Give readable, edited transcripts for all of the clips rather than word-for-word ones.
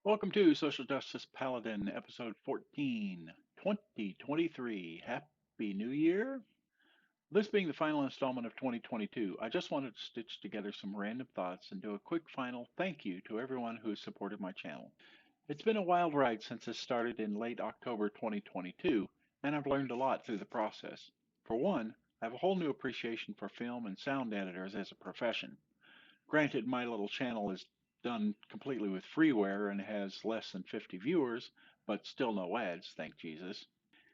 Welcome to Social Justice Paladin, episode 14, 2023. Happy New Year! This being the final installment of 2022, I just wanted to stitch together some random thoughts and do a quick final thank you to everyone who has supported my channel. It's been a wild ride since this started in late October 2022, and I've learned a lot through the process. For one, I have a whole new appreciation for film and sound editors as a profession. Granted, my little channel is done completely with freeware and has less than 50 viewers, but still no ads, thank Jesus.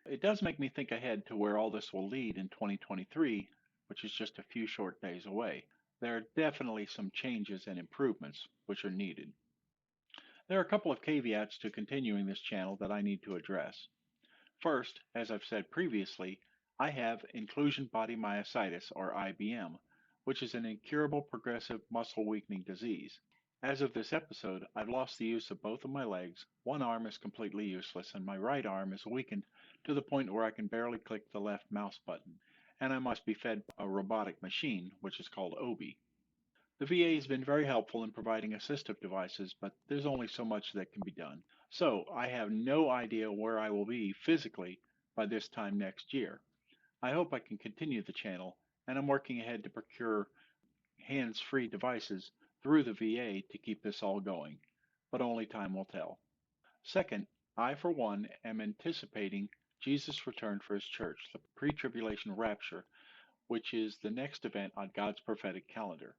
It does make me think ahead to where all this will lead in 2023, which is just a few short days away. There are definitely some changes and improvements which are needed. There are a couple of caveats to continuing this channel that I need to address. First, as I've said previously, I have inclusion body myositis, or IBM, which is an incurable progressive muscle weakening disease. As of this episode, I've lost the use of both of my legs, one arm is completely useless, and my right arm is weakened to the point where I can barely click the left mouse button, and I must be fed a robotic machine, which is called Obi. The VA has been very helpful in providing assistive devices, but there's only so much that can be done. So I have no idea where I will be physically by this time next year. I hope I can continue the channel, and I'm working ahead to procure hands-free devices through the VA to keep this all going, but only time will tell. Second, I for one am anticipating Jesus' return for his church, the pre-tribulation rapture, which is the next event on God's prophetic calendar.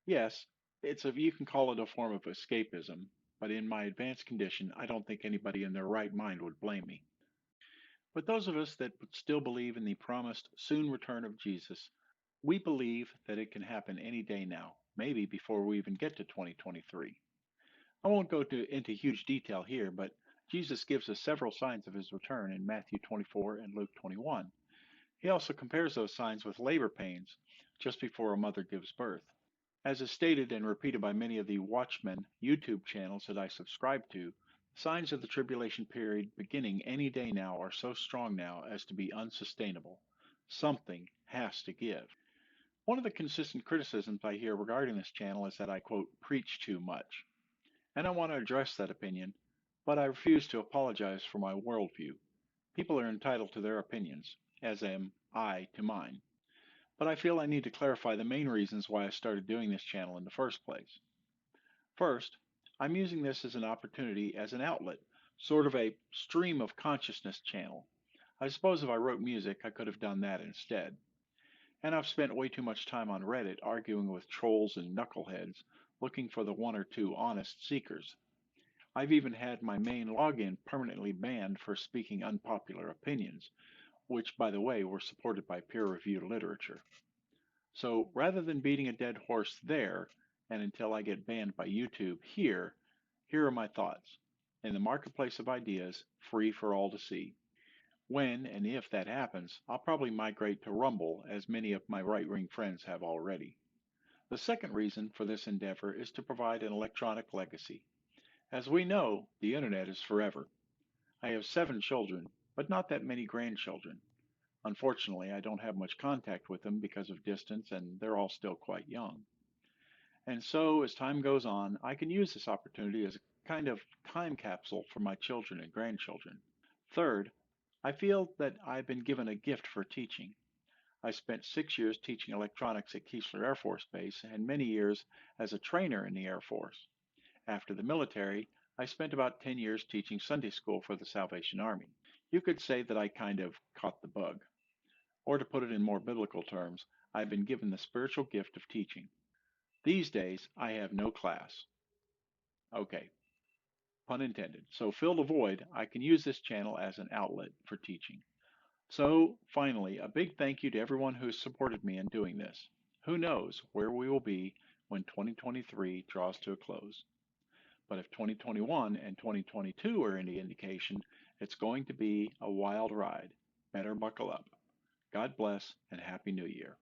Yes, you can call it a form of escapism, but in my advanced condition, I don't think anybody in their right mind would blame me. But those of us that still believe in the promised soon return of Jesus, we believe that it can happen any day now, maybe before we even get to 2023. I won't go into huge detail here, but Jesus gives us several signs of his return in Matthew 24 and Luke 21. He also compares those signs with labor pains just before a mother gives birth. As is stated and repeated by many of the Watchmen YouTube channels that I subscribe to, signs of the tribulation period beginning any day now are so strong now as to be unsustainable. Something has to give. One of the consistent criticisms I hear regarding this channel is that I, quote, preach too much. And I want to address that opinion, but I refuse to apologize for my worldview. People are entitled to their opinions, as am I to mine. But I feel I need to clarify the main reasons why I started doing this channel in the first place. First, I'm using this as an opportunity as an outlet, sort of a stream of consciousness channel. I suppose if I wrote music, I could have done that instead. And I've spent way too much time on Reddit arguing with trolls and knuckleheads, looking for the one or two honest seekers. I've even had my main login permanently banned for speaking unpopular opinions, which, by the way, were supported by peer-reviewed literature. So rather than beating a dead horse there, and until I get banned by YouTube here, here are my thoughts. In the marketplace of ideas, free for all to see. When and if that happens, I'll probably migrate to Rumble, as many of my right-wing friends have already. The second reason for this endeavor is to provide an electronic legacy. As we know, the internet is forever. I have 7 children, but not that many grandchildren. Unfortunately, I don't have much contact with them because of distance, and they're all still quite young. And so, as time goes on, I can use this opportunity as a kind of time capsule for my children and grandchildren. Third, I feel that I've been given a gift for teaching. I spent 6 years teaching electronics at Keesler Air Force Base and many years as a trainer in the Air Force. After the military, I spent about 10 years teaching Sunday school for the Salvation Army. You could say that I kind of caught the bug. Or to put it in more biblical terms, I've been given the spiritual gift of teaching. These days, I have no class. Okay, pun intended. So fill the void, I can use this channel as an outlet for teaching. So finally, a big thank you to everyone who has supported me in doing this. Who knows where we will be when 2023 draws to a close. But if 2021 and 2022 are any indication, it's going to be a wild ride. Better buckle up. God bless and Happy New Year.